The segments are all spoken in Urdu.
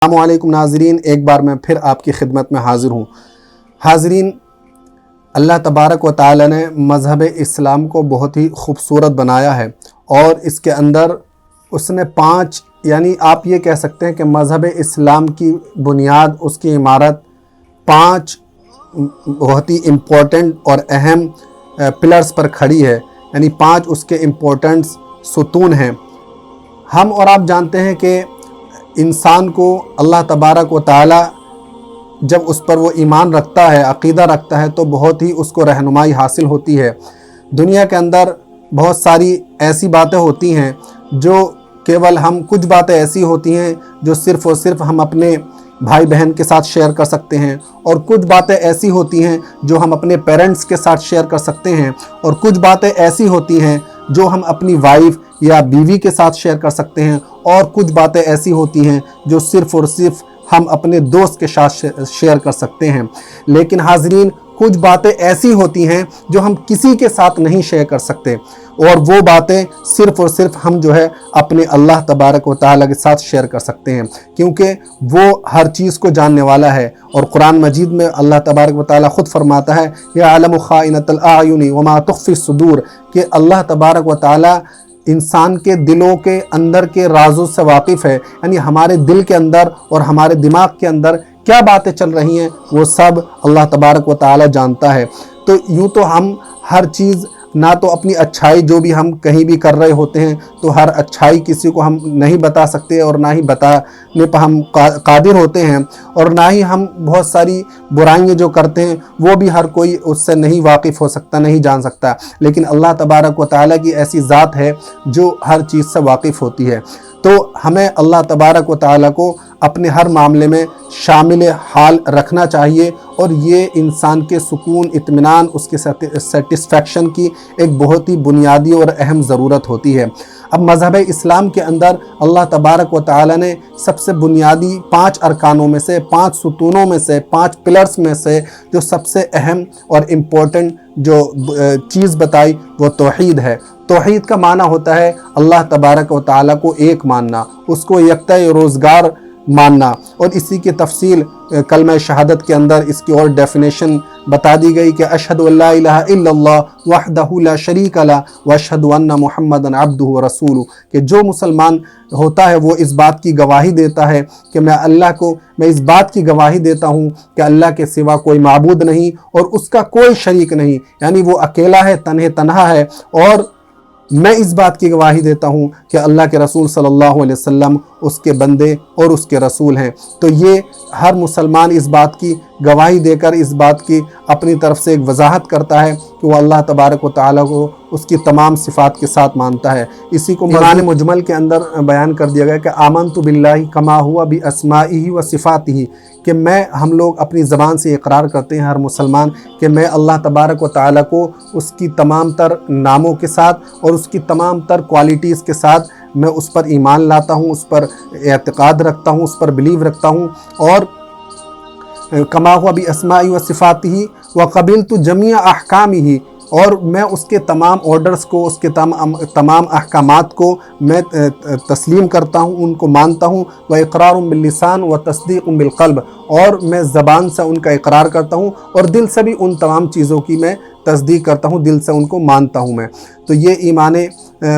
السلام علیکم ناظرین، ایک بار میں پھر آپ کی خدمت میں حاضر ہوں۔ حاضرین، اللہ تبارک و تعالی نے مذہب اسلام کو بہت ہی خوبصورت بنایا ہے، اور اس کے اندر اس نے 5 یعنی آپ یہ کہہ سکتے ہیں کہ مذہب اسلام کی بنیاد، اس کی عمارت 5 بہت ہی امپورٹنٹ اور اہم پلرز پر کھڑی ہے، یعنی 5 اس کے امپورٹنٹ ستون ہیں۔ ہم اور آپ جانتے ہیں کہ انسان کو اللہ تبارک و تعالی جب اس پر وہ ایمان رکھتا ہے، عقیدہ رکھتا ہے، تو بہت ہی اس کو رہنمائی حاصل ہوتی ہے۔ دنیا کے اندر بہت ساری ایسی باتیں ہوتی ہیں جو کچھ باتیں ایسی ہوتی ہیں جو صرف اور صرف ہم اپنے بھائی بہن کے ساتھ شیئر کر سکتے ہیں، اور کچھ باتیں ایسی ہوتی ہیں جو ہم اپنے پیرنٹس کے ساتھ شیئر کر سکتے ہیں، اور کچھ باتیں ایسی ہوتی ہیں جو ہم اپنی وائف یا بیوی کے ساتھ شیئر کر سکتے ہیں، اور کچھ باتیں ایسی ہوتی ہیں جو صرف اور صرف ہم اپنے دوست کے ساتھ شیئر کر سکتے ہیں۔ لیکن حاضرین، کچھ باتیں ایسی ہوتی ہیں جو ہم کسی کے ساتھ نہیں شیئر کر سکتے، اور وہ باتیں صرف اور صرف ہم اپنے اللہ تبارک و تعالیٰ کے ساتھ شیئر کر سکتے ہیں، کیونکہ وہ ہر چیز کو جاننے والا ہے۔ اور قرآن مجید میں اللہ تبارک و تعالیٰ خود فرماتا ہے، یعلم خائنۃ الاعین وما تخفی الصدور، کہ اللہ تبارک و تعالیٰ انسان کے دلوں کے اندر کے رازوں سے واقف ہے، یعنی ہمارے دل کے اندر اور ہمارے دماغ کے اندر کیا باتیں چل رہی ہیں وہ سب اللہ تبارک و تعالی جانتا ہے۔ تو یوں تو ہم ہر چیز، نہ تو اپنی اچھائی جو بھی ہم کہیں بھی کر رہے ہوتے ہیں تو ہر اچھائی کسی کو ہم نہیں بتا سکتے، اور نہ ہی بتانے پر ہم قادر ہوتے ہیں، اور نہ ہی ہم بہت ساری برائیاں جو کرتے ہیں وہ بھی ہر کوئی اس سے نہیں واقف ہو سکتا، نہیں جان سکتا۔ لیکن اللہ تبارک و تعالیٰ کی ایسی ذات ہے جو ہر چیز سے واقف ہوتی ہے۔ تو ہمیں اللہ تبارک و تعالیٰ کو اپنے ہر معاملے میں شامل حال رکھنا چاہیے، اور یہ انسان کے سکون، اطمینان، اس کے سیٹسفیکشن کی ایک بہت ہی بنیادی اور اہم ضرورت ہوتی ہے۔ اب مذہب اسلام کے اندر اللہ تبارک و تعالیٰ نے سب سے بنیادی 5 ارکانوں میں سے، 5 ستونوں میں سے، 5 پلرز میں سے جو سب سے اہم اور امپورٹنٹ جو چیز بتائی وہ توحید ہے۔ توحید کا معنی ہوتا ہے اللہ تبارک و تعالیٰ کو ایک ماننا، اس کو یکتا روزگار ماننا، اور اسی کی تفصیل کلمہ شہادت کے اندر اس کی اور ڈیفینیشن بتا دی گئی کہ اشہد ان لا الہ الا اللہ وحدہ لا شریک لہ واشہد ان محمدا عبدہ ورسولہ، کہ جو مسلمان ہوتا ہے وہ اس بات کی گواہی دیتا ہے کہ میں اس بات کی گواہی دیتا ہوں کہ اللہ کے سوا کوئی معبود نہیں اور اس کا کوئی شریک نہیں، یعنی وہ اکیلا ہے، تنہا ہے، اور میں اس بات کی گواہی دیتا ہوں کہ اللہ کے رسول صلی اللہ علیہ وسلم اس کے بندے اور اس کے رسول ہیں۔ تو یہ ہر مسلمان اس بات کی گواہی دے کر اس بات کی اپنی طرف سے ایک وضاحت کرتا ہے کہ وہ اللہ تبارک و تعالیٰ کو اس کی تمام صفات کے ساتھ مانتا ہے۔ اسی کو ایمان مجمل کے اندر بیان کر دیا گیا کہ آمنت باللہ کما ہوا باسمائہ و صفاتہ، کہ ہم لوگ اپنی زبان سے اقرار کرتے ہیں ہر مسلمان کہ میں اللہ تبارک و تعالیٰ کو اس کی تمام تر ناموں کے ساتھ اور اس کی تمام تر کوالٹیز کے ساتھ میں اس پر ایمان لاتا ہوں، اس پر اعتقاد رکھتا ہوں، اس پر بلیو رکھتا ہوں، اور کما ہوا باسمائہ و صفاتہ وقبلت جمیع احکامہ، اور میں اس کے تمام آرڈرز کو، اس کے تمام احکامات کو میں تسلیم کرتا ہوں، ان کو مانتا ہوں، وَإِقْرَارٌ بِاللِّسَانِ وَتَصْدِيقٌ بِالْقَلْبِ، اور میں زبان سے ان کا اقرار کرتا ہوں اور دل سے بھی ان تمام چیزوں کی میں تصدیق کرتا ہوں، دل سے ان کو مانتا ہوں میں۔ تو یہ ایمان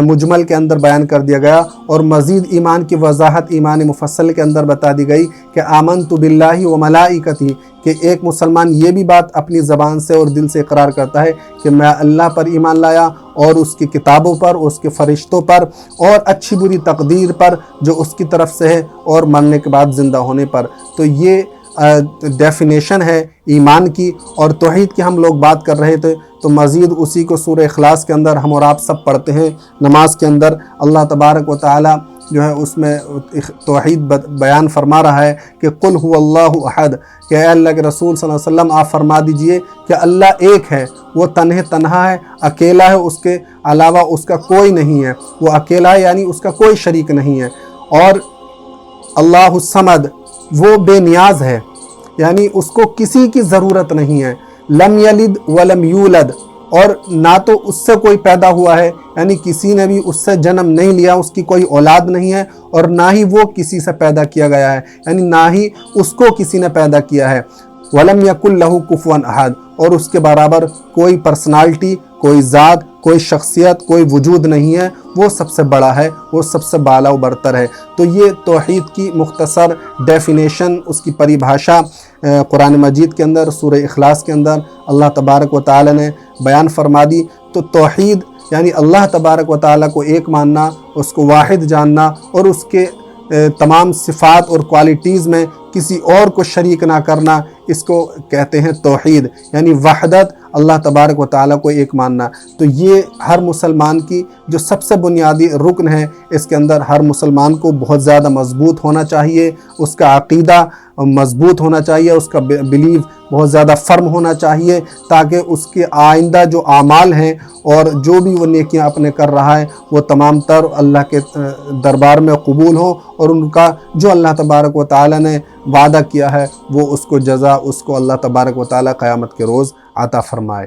مجمل کے اندر بیان کر دیا گیا، اور مزید ایمان کی وضاحت ایمان مفصل کے اندر بتا دی گئی کہ آمنت باللہ و ملائکتہ، کہ ایک مسلمان یہ بھی بات اپنی زبان سے اور دل سے اقرار کرتا ہے کہ میں اللہ پر ایمان لایا، اور اس کی کتابوں پر، اس کے فرشتوں پر، اور اچھی بری تقدیر پر جو اس کی طرف سے ہے، اور مرنے کے بعد زندہ ہونے پر۔ تو یہ ڈیفینیشن ہے ایمان کی، اور توحید کی ہم لوگ بات کر رہے تھے، تو مزید اسی کو سورہ اخلاص کے اندر ہم اور آپ سب پڑھتے ہیں نماز کے اندر۔ اللہ تبارک و تعالیٰ اس میں توحید بیان فرما رہا ہے کہ قل هو اللہ احد، کہ اے اللہ کے رسول صلی اللہ علیہ وسلم آپ فرما دیجئے کہ اللہ ایک ہے، وہ تنہا ہے، اکیلا ہے، اس کے علاوہ اس کا کوئی نہیں ہے، وہ اکیلا ہے یعنی اس کا کوئی شریک نہیں ہے، اور اللہ الصمد، وہ بے نیاز ہے، یعنی اس کو کسی کی ضرورت نہیں ہے، لم یلد ولم یولد، اور نہ تو اس سے کوئی پیدا ہوا ہے، یعنی کسی نے بھی اس سے جنم نہیں لیا، اس کی کوئی اولاد نہیں ہے، اور نہ ہی وہ کسی سے پیدا کیا گیا ہے، یعنی نہ ہی اس کو کسی نے پیدا کیا ہے۔ وَلَمْ يَكُنْ لَهُ كُفُوًا أَحَدٌ، اور اس کے برابر کوئی پرسنالٹی، کوئی ذات، کوئی شخصیت، کوئی وجود نہیں ہے، وہ سب سے بڑا ہے، وہ سب سے بالا و برتر ہے۔ تو یہ توحید کی مختصر ڈیفینیشن، اس کی پریبھاشا قرآن مجید کے اندر سورہ اخلاص کے اندر اللہ تبارک و تعالی نے بیان فرما دی۔ تو توحید یعنی اللہ تبارک و تعالی کو ایک ماننا، اس کو واحد جاننا، اور اس کے تمام صفات اور کوالٹیز میں کسی اور کو شریک نہ کرنا، اس کو کہتے ہیں توحید، یعنی وحدت، اللہ تبارک و تعالیٰ کو ایک ماننا۔ تو یہ ہر مسلمان کی جو سب سے بنیادی رکن ہے، اس کے اندر ہر مسلمان کو بہت زیادہ مضبوط ہونا چاہیے، اس کا عقیدہ مضبوط ہونا چاہیے، اس کا بلیف بہت زیادہ فرم ہونا چاہیے، تاکہ اس کے آئندہ جو اعمال ہیں اور جو بھی وہ نیکیاں اپنے کر رہا ہے، وہ تمام تر اللہ کے دربار میں قبول ہو، اور ان کا جو اللہ تبارک و تعالیٰ نے وعدہ کیا ہے وہ اس کو جزا، اس کو اللہ تبارک و تعالیٰ قیامت کے روز عطا فرمائے۔